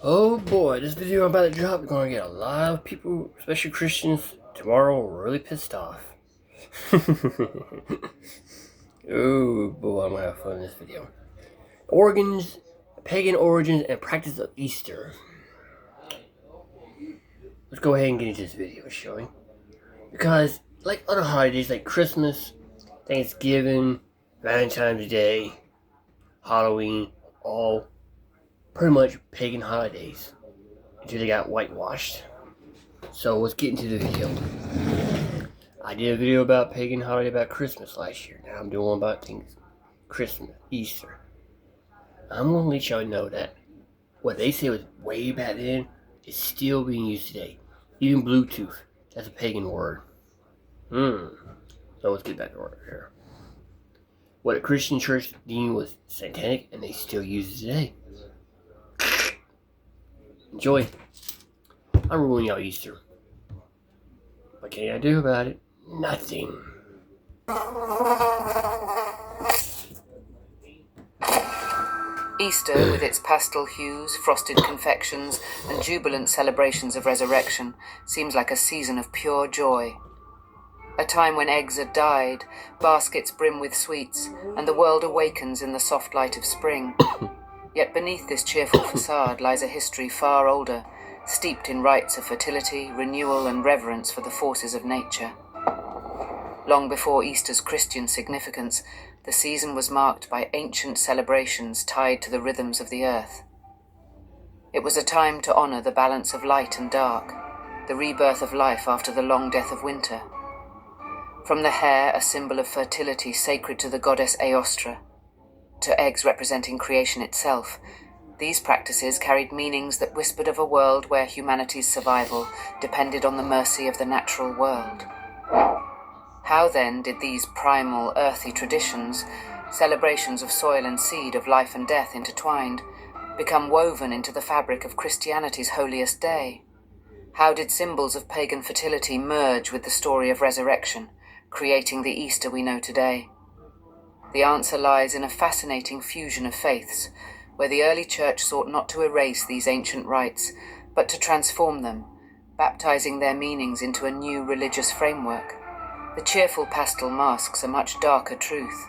Oh boy, this video I'm about to drop is gonna get a lot of people, especially Christians, tomorrow really pissed off. Oh boy, I'm gonna have fun in this video. Origins, pagan origins and practice of Easter. Let's go ahead and get into this video, showing. Because, like other holidays like Christmas, Thanksgiving, Valentine's Day, Halloween, all pretty much pagan holidays until they got whitewashed. So let's get into the video. I did a video about pagan holiday about Christmas last year. Now I'm doing one about things Christmas, Easter. I'm gonna let y'all know that what they say was way back then is still being used today. Even Bluetooth, that's a pagan word. So let's get back to order here. What a Christian church deemed was satanic, and they still use it today. Enjoy. I'm ruining y'all Easter. What can I do about it? Nothing. Easter, with its pastel hues, frosted confections, and jubilant celebrations of resurrection, seems like a season of pure joy. A time when eggs are dyed, baskets brim with sweets, and the world awakens in the soft light of spring. Yet beneath this cheerful facade lies a history far older, steeped in rites of fertility, renewal, and reverence for the forces of nature. Long before Easter's Christian significance, the season was marked by ancient celebrations tied to the rhythms of the earth. It was a time to honor the balance of light and dark, the rebirth of life after the long death of winter. From the hare, a symbol of fertility sacred to the goddess Aostra, to eggs representing creation itself, these practices carried meanings that whispered of a world where humanity's survival depended on the mercy of the natural world. How then did these primal, earthy traditions, celebrations of soil and seed, of life and death intertwined, become woven into the fabric of Christianity's holiest day? How did symbols of pagan fertility merge with the story of resurrection, creating the Easter we know today? The answer lies in a fascinating fusion of faiths, where the early church sought not to erase these ancient rites, but to transform them, baptizing their meanings into a new religious framework. The cheerful pastel masks a much darker truth.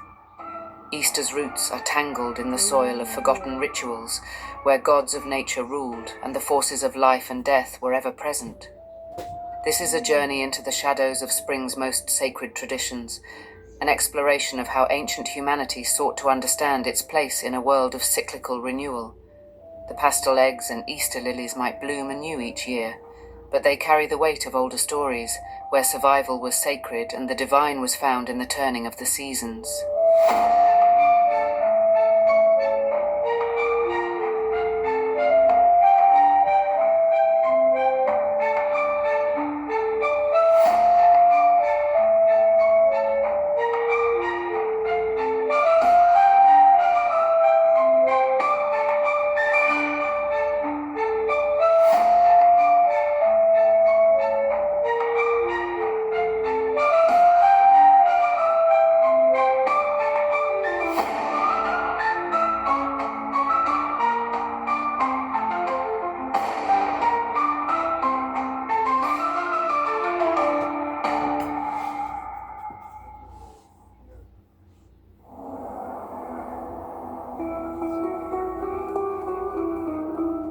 Easter's roots are tangled in the soil of forgotten rituals, where gods of nature ruled and the forces of life and death were ever present. This is a journey into the shadows of spring's most sacred traditions, an exploration of how ancient humanity sought to understand its place in a world of cyclical renewal. The pastel eggs and Easter lilies might bloom anew each year, but they carry the weight of older stories, where survival was sacred and the divine was found in the turning of the seasons.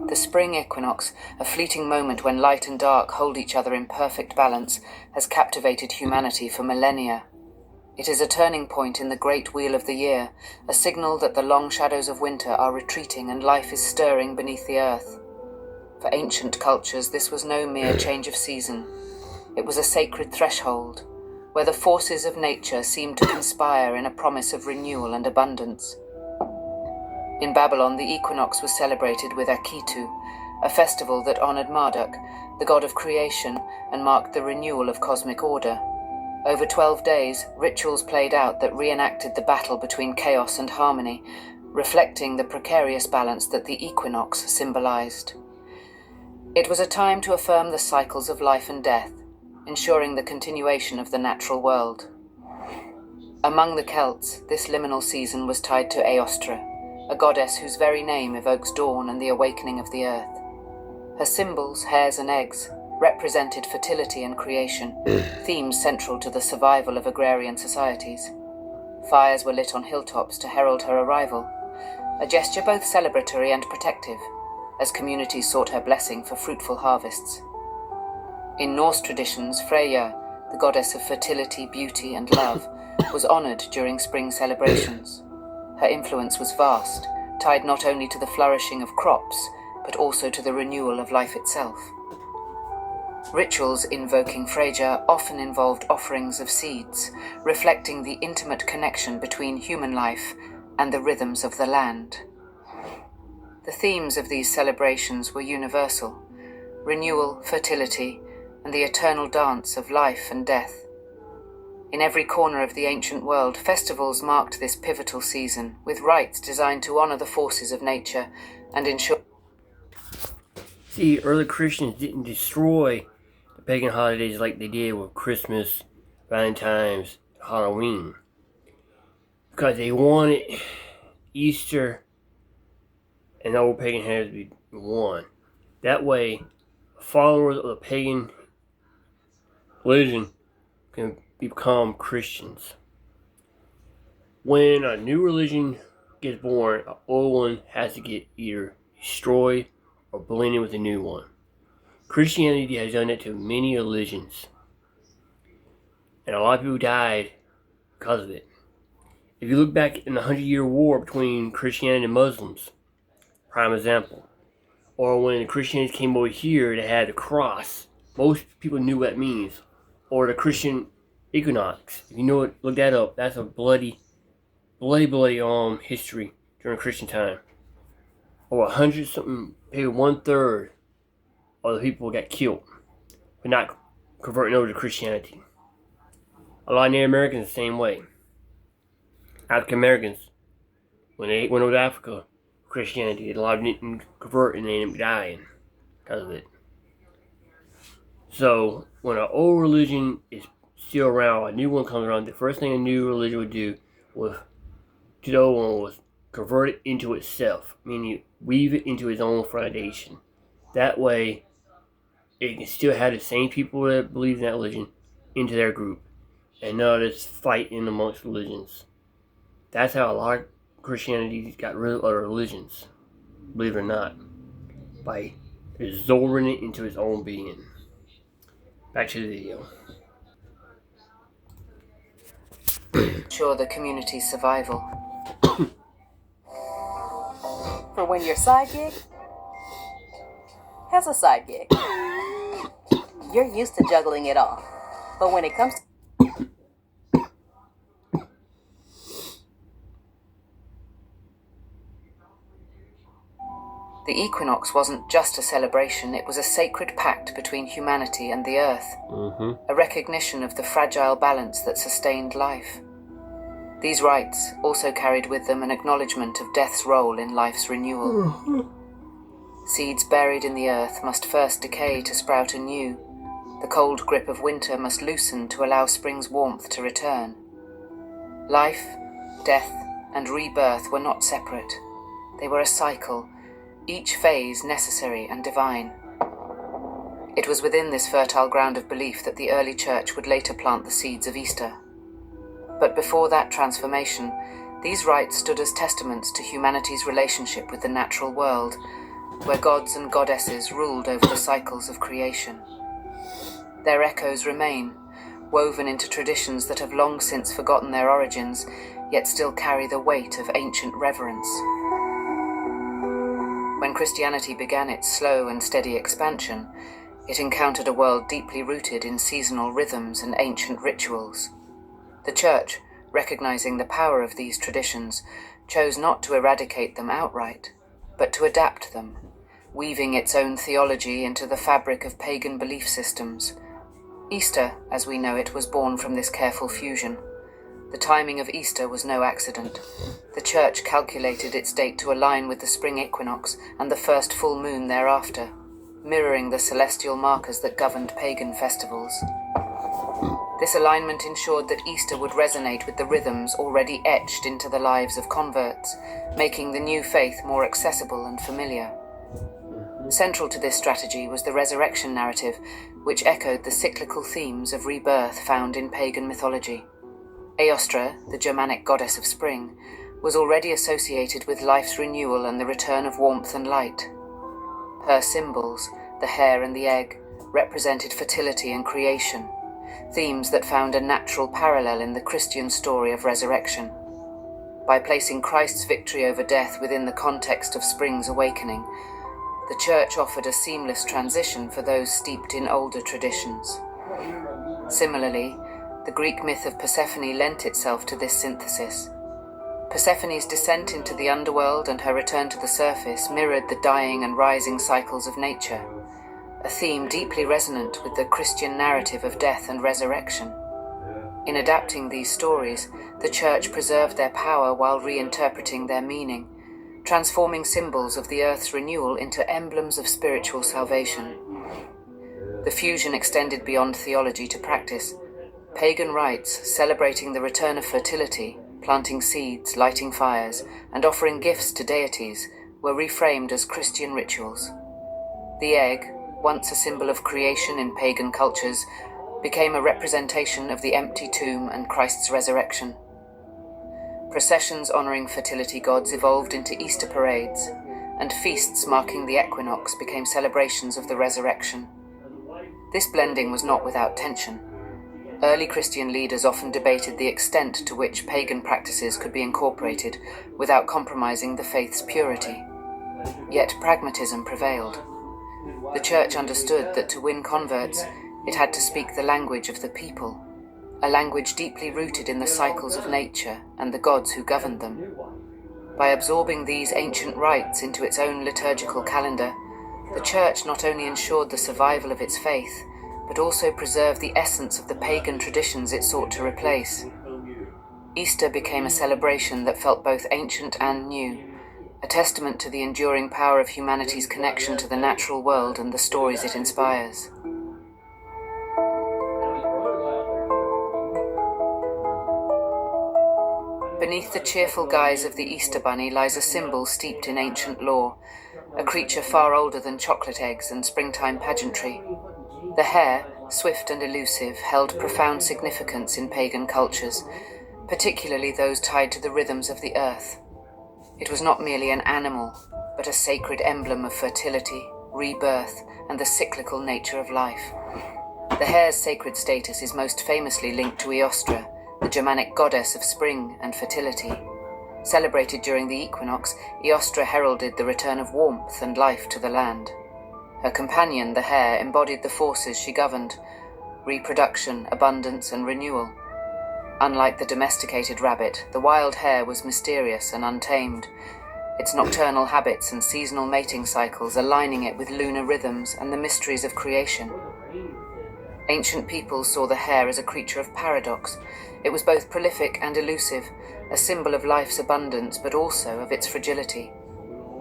The spring equinox, a fleeting moment when light and dark hold each other in perfect balance, has captivated humanity for millennia. It is a turning point in the great wheel of the year, a signal that the long shadows of winter are retreating and life is stirring beneath the earth. For ancient cultures, this was no mere change of season. It was a sacred threshold, where the forces of nature seemed to conspire in a promise of renewal and abundance. In Babylon, the equinox was celebrated with Akitu, a festival that honored Marduk, the god of creation, and marked the renewal of cosmic order. Over 12 days, rituals played out that reenacted the battle between chaos and harmony, reflecting the precarious balance that the equinox symbolized. It was a time to affirm the cycles of life and death, ensuring the continuation of the natural world. Among the Celts, this liminal season was tied to Aostra, a goddess whose very name evokes dawn and the awakening of the earth. Her symbols, hares and eggs, represented fertility and creation, themes central to the survival of agrarian societies. Fires were lit on hilltops to herald her arrival, a gesture both celebratory and protective, as communities sought her blessing for fruitful harvests. In Norse traditions, Freyja, the goddess of fertility, beauty, and love, was honored during spring celebrations. Her influence was vast, tied not only to the flourishing of crops, but also to the renewal of life itself. Rituals invoking Freyja often involved offerings of seeds, reflecting the intimate connection between human life and the rhythms of the land. The themes of these celebrations were universal: renewal, fertility, and the eternal dance of life and death. In every corner of the ancient world, festivals marked this pivotal season, with rites designed to honor the forces of nature and ensure... See, early Christians didn't destroy the pagan holidays like they did with Christmas, Valentine's, Halloween, because they wanted Easter and the old pagan heritage to be one. That way, followers of the pagan religion can become Christians. When a new religion gets born, an old one has to get either destroyed or blended with a new one. Christianity has done that to many religions, and a lot of people died because of it. If you look back in the 100-Year War between Christianity and Muslims, prime example, or when the Christians came over here, they had a cross. Most people knew what that means. Or the Christian equinox. If you know it, look that up. That's a bloody history during Christian time. Over 100-something, maybe 1/3 of the people got killed for not converting over to Christianity. A lot of Native Americans the same way. African Americans, when they went over to Africa, Christianity, a lot of them didn't convert and they ended up dying because of it. So, when an old religion is still around, a new one comes around, the first thing a new religion would do was to the old one was convert it into itself, meaning weave it into its own foundation. That way, it can still have the same people that believe in that religion into their group, and none of this fighting amongst religions. That's how a lot of Christianity got rid of other religions, believe it or not, by absorbing it into its own being. Back to the video. ensure the community's survival. For when your side gig has a side gig. You're used to juggling it all. But when it comes to The equinox wasn't just a celebration, it was a sacred pact between humanity and the earth, a recognition of the fragile balance that sustained life. These rites also carried with them an acknowledgement of death's role in life's renewal. Seeds buried in the earth must first decay to sprout anew. The cold grip of winter must loosen to allow spring's warmth to return. Life, death, and rebirth were not separate. They were a cycle, each phase necessary and divine. It was within this fertile ground of belief that the early church would later plant the seeds of Easter. But before that transformation, these rites stood as testaments to humanity's relationship with the natural world, where gods and goddesses ruled over the cycles of creation. Their echoes remain, woven into traditions that have long since forgotten their origins, yet still carry the weight of ancient reverence. When Christianity began its slow and steady expansion, it encountered a world deeply rooted in seasonal rhythms and ancient rituals. The Church, recognizing the power of these traditions, chose not to eradicate them outright, but to adapt them, weaving its own theology into the fabric of pagan belief systems. Easter, as we know it, was born from this careful fusion. The timing of Easter was no accident. The Church calculated its date to align with the spring equinox and the first full moon thereafter, mirroring the celestial markers that governed pagan festivals. This alignment ensured that Easter would resonate with the rhythms already etched into the lives of converts, making the new faith more accessible and familiar. Central to this strategy was the resurrection narrative, which echoed the cyclical themes of rebirth found in pagan mythology. Aostra, the Germanic goddess of spring, was already associated with life's renewal and the return of warmth and light. Her symbols, the hare and the egg, represented fertility and creation, themes that found a natural parallel in the Christian story of resurrection. By placing Christ's victory over death within the context of spring's awakening, the Church offered a seamless transition for those steeped in older traditions. Similarly, the Greek myth of Persephone lent itself to this synthesis. Persephone's descent into the underworld and her return to the surface mirrored the dying and rising cycles of nature, a theme deeply resonant with the Christian narrative of death and resurrection. In adapting these stories, the Church preserved their power while reinterpreting their meaning, transforming symbols of the earth's renewal into emblems of spiritual salvation. The fusion extended beyond theology to practice. Pagan rites celebrating the return of fertility, planting seeds, lighting fires, and offering gifts to deities were reframed as Christian rituals. The egg, once a symbol of creation in pagan cultures, became a representation of the empty tomb and Christ's resurrection. Processions honoring fertility gods evolved into Easter parades, and feasts marking the equinox became celebrations of the resurrection. This blending was not without tension. Early Christian leaders often debated the extent to which pagan practices could be incorporated without compromising the faith's purity. Yet pragmatism prevailed. The Church understood that to win converts, it had to speak the language of the people, a language deeply rooted in the cycles of nature and the gods who governed them. By absorbing these ancient rites into its own liturgical calendar, the Church not only ensured the survival of its faith, but also preserved the essence of the pagan traditions it sought to replace. Easter became a celebration that felt both ancient and new, a testament to the enduring power of humanity's connection to the natural world and the stories it inspires. Beneath the cheerful guise of the Easter Bunny lies a symbol steeped in ancient lore, a creature far older than chocolate eggs and springtime pageantry. The hare, swift and elusive, held profound significance in pagan cultures, particularly those tied to the rhythms of the earth. It was not merely an animal, but a sacred emblem of fertility, rebirth, and the cyclical nature of life. The hare's sacred status is most famously linked to Aostra, the Germanic goddess of spring and fertility. Celebrated during the equinox, Aostra heralded the return of warmth and life to the land. Her companion, the hare, embodied the forces she governed: reproduction, abundance, and renewal. Unlike the domesticated rabbit, the wild hare was mysterious and untamed, its nocturnal habits and seasonal mating cycles aligning it with lunar rhythms and the mysteries of creation. Ancient peoples saw the hare as a creature of paradox. It was both prolific and elusive, a symbol of life's abundance but also of its fragility.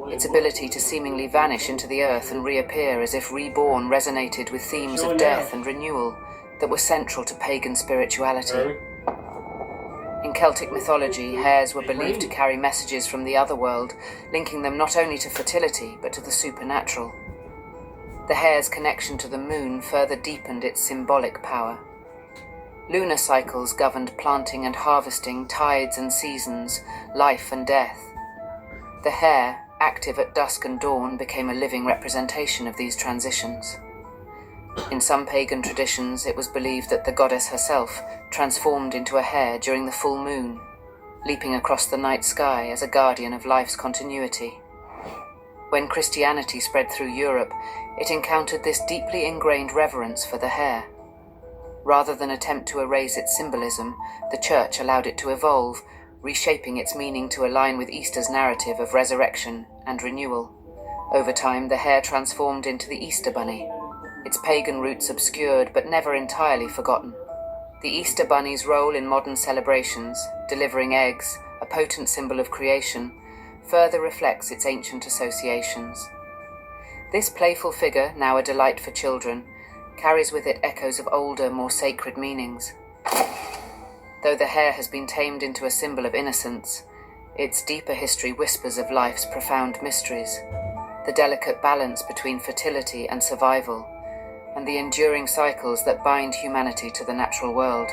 Its ability to seemingly vanish into the earth and reappear as if reborn resonated with themes of death and renewal that were central to pagan spirituality. In Celtic mythology, hares were believed to carry messages from the other world, linking them not only to fertility but to the supernatural. The hare's connection to the moon further deepened its symbolic power. Lunar cycles governed planting and harvesting, tides and seasons, life and death. The hare, active at dusk and dawn, became a living representation of these transitions. In some pagan traditions, it was believed that the goddess herself transformed into a hare during the full moon, leaping across the night sky as a guardian of life's continuity. When Christianity spread through Europe, it encountered this deeply ingrained reverence for the hare. Rather than attempt to erase its symbolism, the Church allowed it to evolve, reshaping its meaning to align with Easter's narrative of resurrection and renewal. Over time, the hare transformed into the Easter Bunny, its pagan roots obscured but never entirely forgotten. The Easter Bunny's role in modern celebrations, delivering eggs, a potent symbol of creation, further reflects its ancient associations. This playful figure, now a delight for children, carries with it echoes of older, more sacred meanings. Though the hare has been tamed into a symbol of innocence, its deeper history whispers of life's profound mysteries. the delicate balance between fertility and survival, and the enduring cycles that bind humanity to the natural world.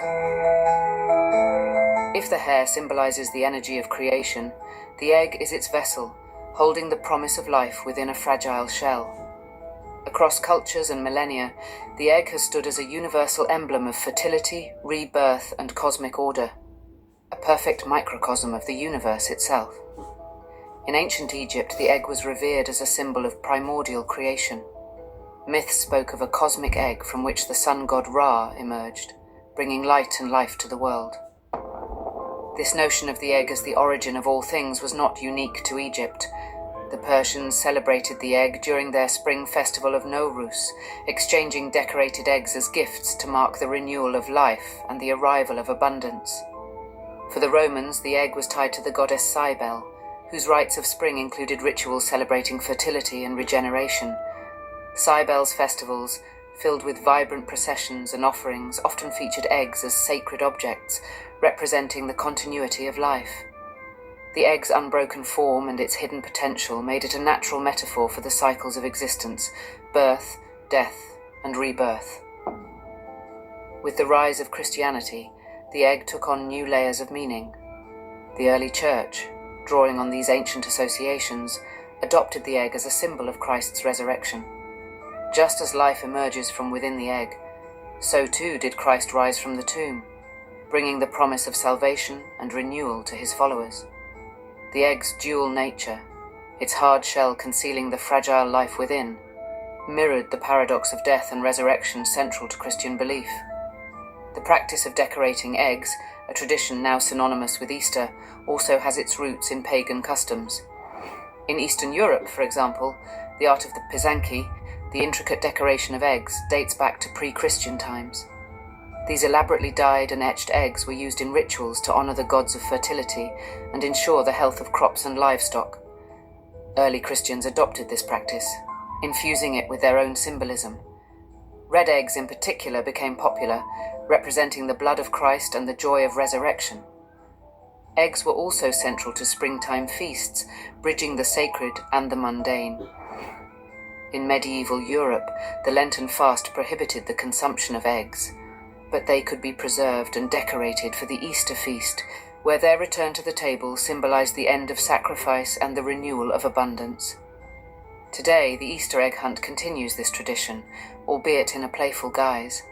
If the hare symbolizes the energy of creation, the egg is its vessel, holding the promise of life within a fragile shell. Across cultures and millennia, the egg has stood as a universal emblem of fertility, rebirth, and cosmic order, a perfect microcosm of the universe itself. In ancient Egypt, the egg was revered as a symbol of primordial creation. Myths spoke of a cosmic egg from which the sun god Ra emerged, bringing light and life to the world. This notion of the egg as the origin of all things was not unique to Egypt. The Persians celebrated the egg during their spring festival of Nowruz, exchanging decorated eggs as gifts to mark the renewal of life and the arrival of abundance. For the Romans, the egg was tied to the goddess Cybele, whose rites of spring included rituals celebrating fertility and regeneration. Cybele's festivals, filled with vibrant processions and offerings, often featured eggs as sacred objects, representing the continuity of life. The egg's unbroken form and its hidden potential made it a natural metaphor for the cycles of existence: birth, death, and rebirth. With the rise of Christianity, the egg took on new layers of meaning. The early church, drawing on these ancient associations, adopted the egg as a symbol of Christ's resurrection. Just as life emerges from within the egg, so too did Christ rise from the tomb, bringing the promise of salvation and renewal to his followers. The egg's dual nature, its hard shell concealing the fragile life within, mirrored the paradox of death and resurrection central to Christian belief. The practice of decorating eggs, a tradition now synonymous with Easter, also has its roots in pagan customs. In Eastern Europe, for example, the art of the Pysanky, the intricate decoration of eggs, dates back to pre-Christian times. These elaborately dyed and etched eggs were used in rituals to honor the gods of fertility and ensure the health of crops and livestock. Early Christians adopted this practice, infusing it with their own symbolism. Red eggs in particular became popular, representing the blood of Christ and the joy of resurrection. Eggs were also central to springtime feasts, bridging the sacred and the mundane. In medieval Europe, the Lenten fast prohibited the consumption of eggs, but they could be preserved and decorated for the Easter feast, where their return to the table symbolized the end of sacrifice and the renewal of abundance. Today, the Easter egg hunt continues this tradition, albeit in a playful guise.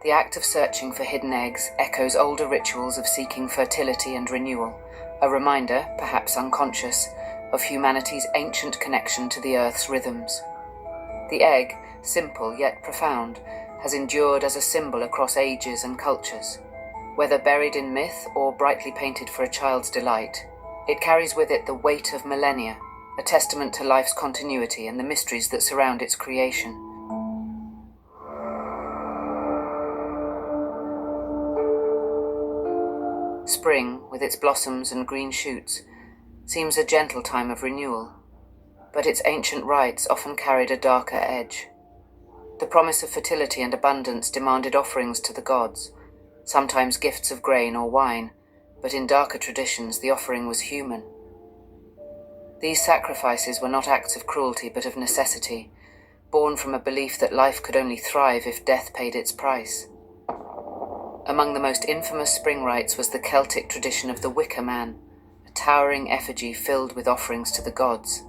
The act of searching for hidden eggs echoes older rituals of seeking fertility and renewal, a reminder, perhaps unconscious, of humanity's ancient connection to the Earth's rhythms. The egg, simple yet profound, has endured as a symbol across ages and cultures. Whether buried in myth or brightly painted for a child's delight, it carries with it the weight of millennia, a testament to life's continuity and the mysteries that surround its creation. Spring, with its blossoms and green shoots, seems a gentle time of renewal, but its ancient rites often carried a darker edge. The promise of fertility and abundance demanded offerings to the gods, sometimes gifts of grain or wine, but in darker traditions the offering was human. These sacrifices were not acts of cruelty but of necessity, born from a belief that life could only thrive if death paid its price. Among the most infamous spring rites was the Celtic tradition of the Wicker Man, a towering effigy filled with offerings to the gods.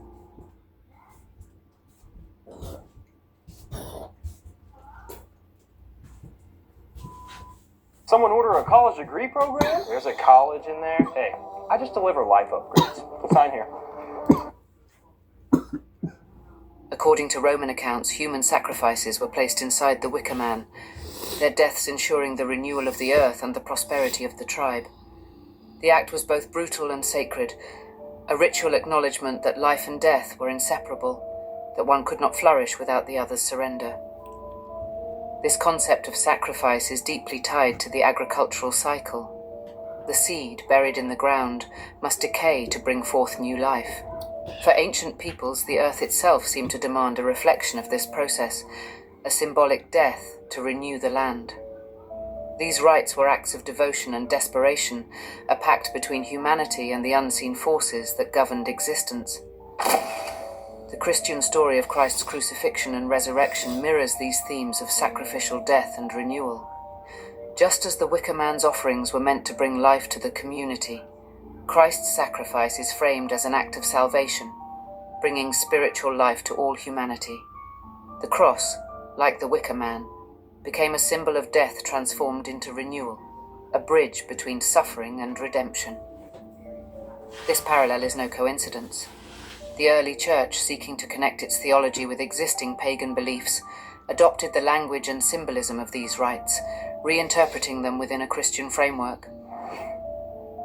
Someone order a college degree program? There's a college in there? Hey, I just deliver life upgrades. Sign here. According to Roman accounts, human sacrifices were placed inside the Wicker Man, their deaths ensuring the renewal of the earth and the prosperity of the tribe. The act was both brutal and sacred, a ritual acknowledgement that life and death were inseparable, that one could not flourish without the other's surrender. This concept of sacrifice is deeply tied to the agricultural cycle. The seed, buried in the ground, must decay to bring forth new life. For ancient peoples, the earth itself seemed to demand a reflection of this process, a symbolic death to renew the land. These rites were acts of devotion and desperation, a pact between humanity and the unseen forces that governed existence. The Christian story of Christ's crucifixion and resurrection mirrors these themes of sacrificial death and renewal. Just as the Wicker Man's offerings were meant to bring life to the community, Christ's sacrifice is framed as an act of salvation, bringing spiritual life to all humanity. The cross, like the Wicker Man, became a symbol of death transformed into renewal, a bridge between suffering and redemption. This parallel is no coincidence. The early church, seeking to connect its theology with existing pagan beliefs, adopted the language and symbolism of these rites, reinterpreting them within a Christian framework.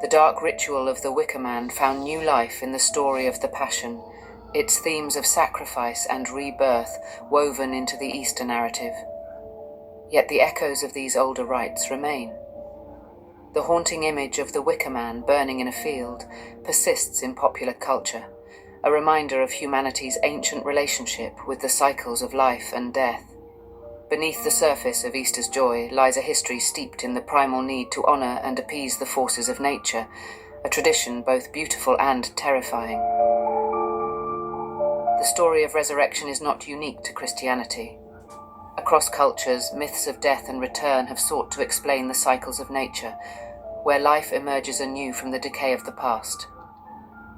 The dark ritual of the Wicker Man found new life in the story of the Passion, its themes of sacrifice and rebirth woven into the Easter narrative. Yet the echoes of these older rites remain. The haunting image of the Wicker Man burning in a field persists in popular culture, a reminder of humanity's ancient relationship with the cycles of life and death. Beneath the surface of Easter's joy lies a history steeped in the primal need to honor and appease the forces of nature, a tradition both beautiful and terrifying. The story of resurrection is not unique to Christianity. Across cultures, myths of death and return have sought to explain the cycles of nature, where life emerges anew from the decay of the past.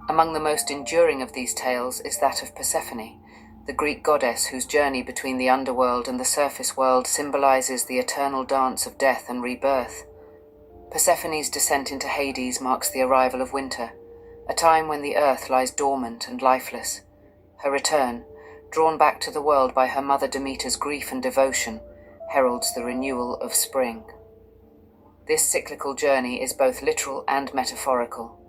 Among the most enduring of these tales is that of Persephone, the Greek goddess whose journey between the underworld and the surface world symbolizes the eternal dance of death and rebirth. Persephone's descent into Hades marks the arrival of winter, a time when the earth lies dormant and lifeless. Her return, drawn back to the world by her mother Demeter's grief and devotion, heralds the renewal of spring. This cyclical journey is both literal and metaphorical,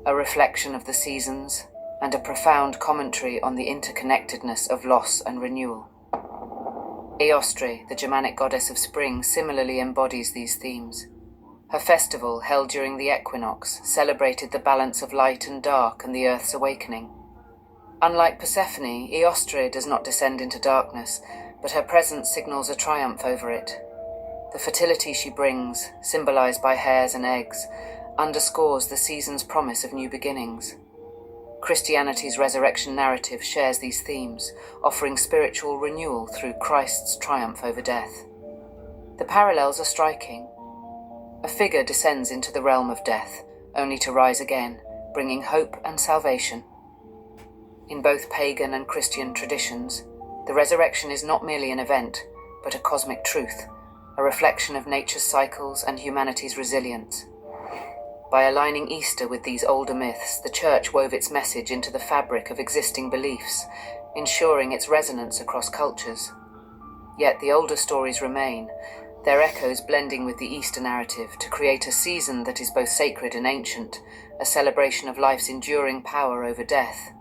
a reflection of the seasons, and a profound commentary on the interconnectedness of loss and renewal. Eostre, the Germanic goddess of spring, similarly embodies these themes. Her festival, held during the equinox, celebrated the balance of light and dark and the earth's awakening. Unlike Persephone, Eostre does not descend into darkness, but her presence signals a triumph over it. The fertility she brings, symbolized by hares and eggs, underscores the season's promise of new beginnings. Christianity's resurrection narrative shares these themes, offering spiritual renewal through Christ's triumph over death. The parallels are striking. A figure descends into the realm of death, only to rise again, bringing hope and salvation. In both pagan and Christian traditions, the resurrection is not merely an event, but a cosmic truth, a reflection of nature's cycles and humanity's resilience. By aligning Easter with these older myths, the Church wove its message into the fabric of existing beliefs, ensuring its resonance across cultures. Yet the older stories remain, their echoes blending with the Easter narrative to create a season that is both sacred and ancient, a celebration of life's enduring power over death.